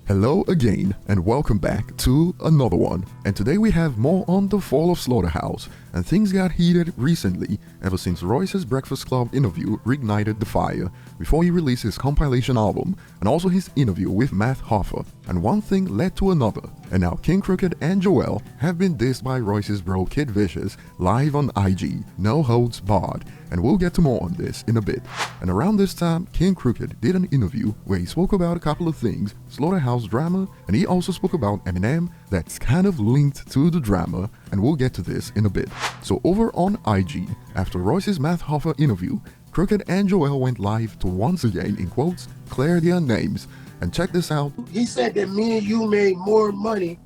Hello again, and welcome back to another one. And today we have more on the fall of Slaughterhouse, and things got heated recently ever since Royce's Breakfast Club interview reignited the fire before he released his compilation album, and also his interview with Math Hoffa. And one thing led to another, and now King Crooked and Joell have been dissed by Royce's bro Kid Vicious live on IG, no holds barred, and we'll get to more on this in a bit. And around this time, King Crooked did an interview where he spoke about a couple of things, Slaughterhouse drama, and he also spoke about Eminem that's kind of linked to the drama, and we'll get to this in a bit. So over on IG, after Royce's Math Hoffa interview, Crooked and Joell went live to once again, in quotes, clear their names. And check this out. He said that me and you made more money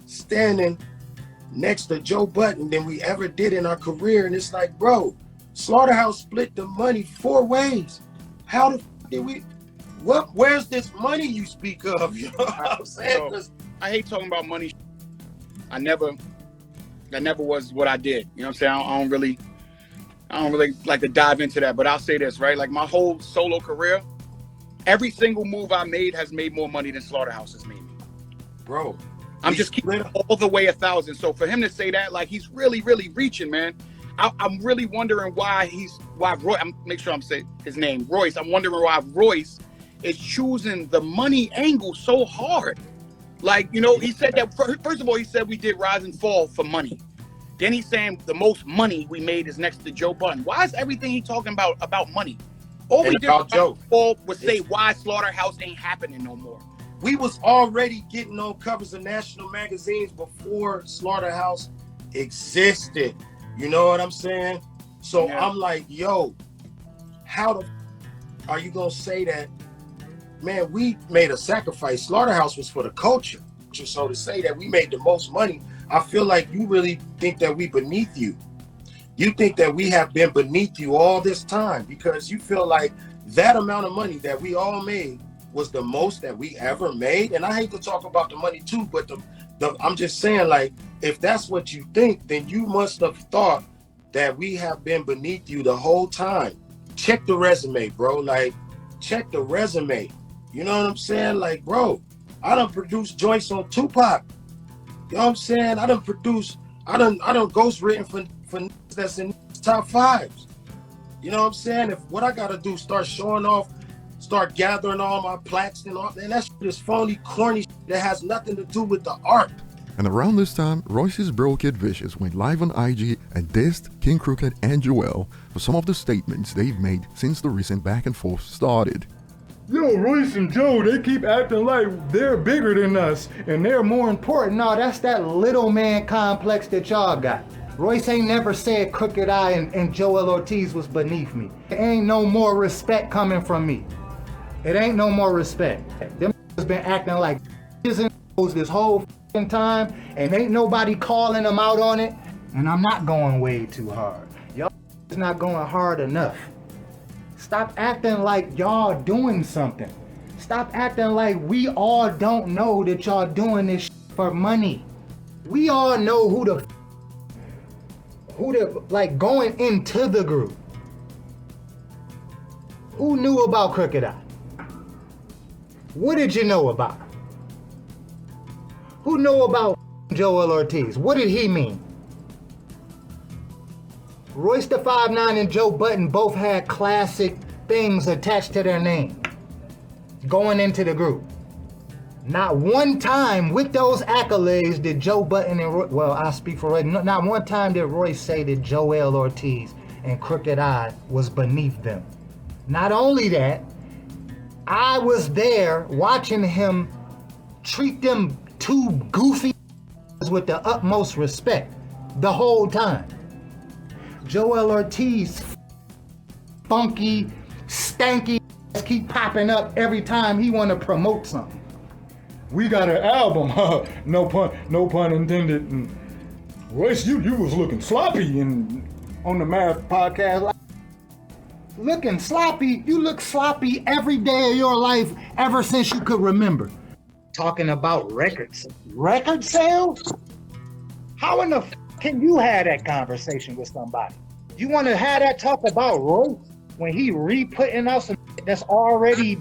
standing next to Joe Budden than we ever did in our career. And it's like, bro, Slaughterhouse split the money 4 ways. How the f did we? Where's this money you speak of? You know what I'm saying? I hate talking about money. That never was what I did. You know what I'm saying? I don't really like to dive into that. But I'll say this, right? Like my whole solo career, every single move I made has made more money than Slaughterhouse has made me. Bro, I'm just keeping it all the way 1,000. So for him to say that, like he's really, really reaching, man. I'm really wondering why Royce, make sure I'm saying his name, Royce. I'm wondering why Royce is choosing the money angle so hard. Like, you know, he said that, first of all, he said we did Rise and Fall for money. Then he's saying the most money we made is next to Joe Budden. Why is everything he talking about money? All we did about Joe was say why Slaughterhouse ain't happening no more. We was already getting on covers of national magazines before Slaughterhouse existed. You know what I'm saying? So yeah. I'm like, yo, how the are you gonna say that? Man, we made a sacrifice. Slaughterhouse was for the culture. So to say that we made the most money, I feel like you really think that we beneath you. You think that we have been beneath you all this time because you feel like that amount of money that we all made was the most that we ever made. And I hate to talk about the money too, but I'm just saying, like, if that's what you think, then you must have thought that we have been beneath you the whole time. Check the resume, bro. Like, check the resume. You know what I'm saying? Like, bro, I done produced joints on Tupac. You know what I'm saying? I done ghost written for that's in top 5s. You know what I'm saying? If what I gotta do, start showing off, start gathering all my plaques and all, and that's this phony, corny shit that has nothing to do with the art. And around this time, Royce's bro Kid Vicious went live on IG and dissed King Crooked and Joell for some of the statements they've made since the recent back and forth started. Yo, Royce and Joe, they keep acting like they're bigger than us and they're more important. No, that's that little man complex that y'all got. Royce ain't never said Crooked I and Joell Ortiz was beneath me. There ain't no more respect coming from me. It ain't no more respect. Them has been acting like this whole time, and ain't nobody calling them out on it. And I'm not going way too hard. Y'all is not going hard enough. Stop acting like y'all doing something. Stop acting like we all don't know that y'all doing this for money. We all know who the like going into the group. Who knew about Crooked I? What did you know about him? Who know about Joell Ortiz? What did he mean? Royce the 5'9" and Joe Budden both had classic things attached to their name going into the group. Not one time with those accolades did Joe Budden and Royce, well, I speak for Royce, not one time did Royce say that Joell Ortiz and Crooked I was beneath them. Not only that, I was there watching him treat them two goofy with the utmost respect the whole time. Joell Ortiz, funky, stanky, keep popping up every time he want to promote something. We got an album, huh? No pun intended. And Royce, you was looking sloppy on the Math podcast. Looking sloppy? You look sloppy every day of your life ever since you could remember. Talking about records. Record sales? How in the can you have that conversation with somebody? You want to have that talk about Royce when he re-putting out some that's already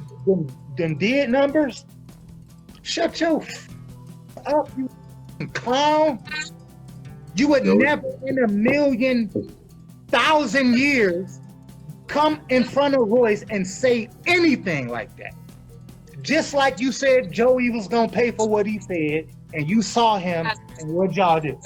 done did numbers? Shut your up, you clown. You would never in a million thousand years come in front of Royce and say anything like that. Just like you said Joey was gonna pay for what he said, and you saw him, and what y'all did?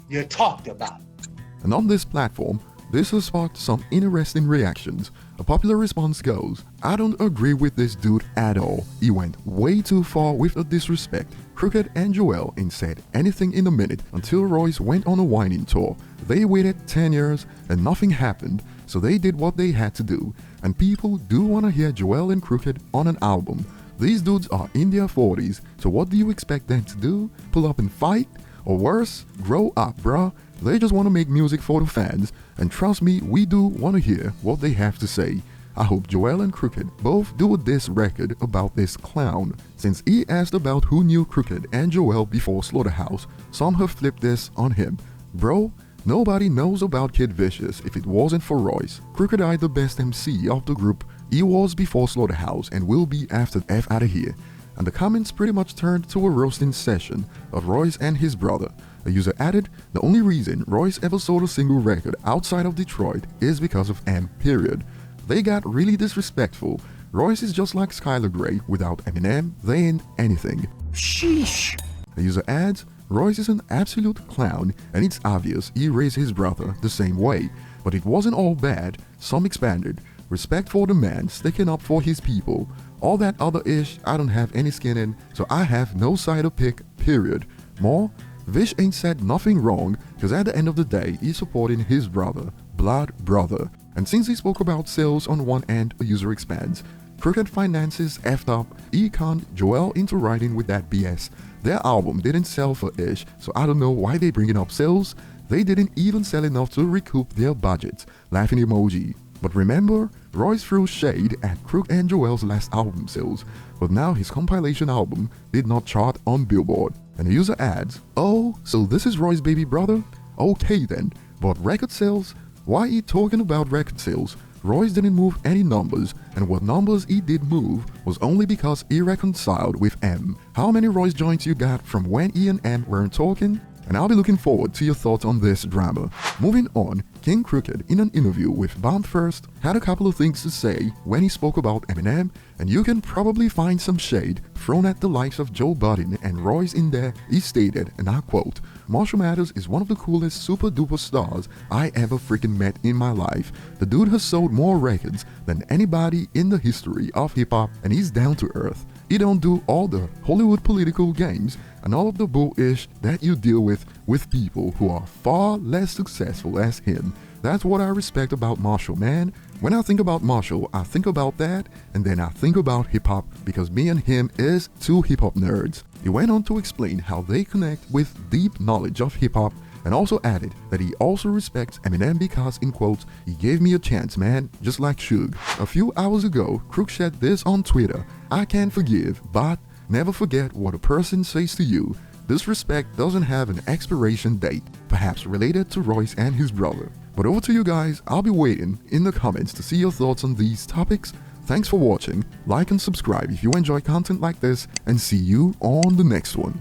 You talked about it. And on this platform, this has sparked some interesting reactions. A popular response goes, "I don't agree with this dude at all. He went way too far with the disrespect. Crooked and Joell ain't said anything in a minute until Royce went on a whining tour. They waited 10 years and nothing happened, so they did what they had to do. And people do want to hear Joell and Crooked on an album. These dudes are in their 40s, so what do you expect them to do? Pull up and fight? Or worse, grow up, bruh. They just want to make music for the fans, and trust me, we do want to hear what they have to say. I hope Joell and Crooked both do a diss record about this clown. Since he asked about who knew Crooked and Joell before Slaughterhouse, some have flipped this on him. Bro, nobody knows about Kid Vicious if it wasn't for Royce. Crooked eyed the best MC of the group. He was before Slaughterhouse and will be after F out of here. And the comments pretty much turned to a roasting session of Royce and his brother. A user added, the only reason Royce ever sold a single record outside of Detroit is because of M. Period. They got really disrespectful. Royce is just like Skylar Grey. Without Eminem, they ain't anything. Sheesh. The user adds, Royce is an absolute clown, and it's obvious he raised his brother the same way. But it wasn't all bad. Some expanded. Respect for the man sticking up for his people. All that other ish I don't have any skin in, so I have no side to pick, period. More, Vish ain't said nothing wrong, cause at the end of the day, he's supporting his brother, blood brother. And since he spoke about sales on one end, a user expands. Crooked finances effed up, he conned Joell into writing with that BS. Their album didn't sell for ish, so I don't know why they bringing up sales. They didn't even sell enough to recoup their budgets. Laughing emoji. But remember, Royce threw shade at Crook and Joell's last album sales, but now his compilation album did not chart on Billboard. And the user adds, oh, so this is Royce's baby brother? Okay then, but record sales? Why he talking about record sales? Royce didn't move any numbers, and what numbers he did move was only because he reconciled with M. How many Royce joints you got from when he and M weren't talking? And I'll be looking forward to your thoughts on this drama. Moving on, King Crooked, in an interview with Bound First, had a couple of things to say when he spoke about Eminem, and you can probably find some shade thrown at the likes of Joe Budden and Royce in there. He stated, and I quote, Marshall Mathers is one of the coolest super duper stars I ever freaking met in my life. The dude has sold more records than anybody in the history of hip hop, and he's down to earth. He don't do all the Hollywood political games and all of the bullish that you deal with people who are far less successful as him. That's what I respect about Marshall, man. When I think about Marshall, I think about that, and then I think about hip-hop, because me and him is two hip-hop nerds. He went on to explain how they connect with deep knowledge of hip-hop, and also added that he also respects Eminem because, in quotes, he gave me a chance, man, just like Suge. A few hours ago, Crook said this on Twitter, I can forgive, but never forget what a person says to you. This respect doesn't have an expiration date, perhaps related to Royce and his brother. But over to you guys, I'll be waiting in the comments to see your thoughts on these topics. Thanks for watching, like and subscribe if you enjoy content like this, and see you on the next one.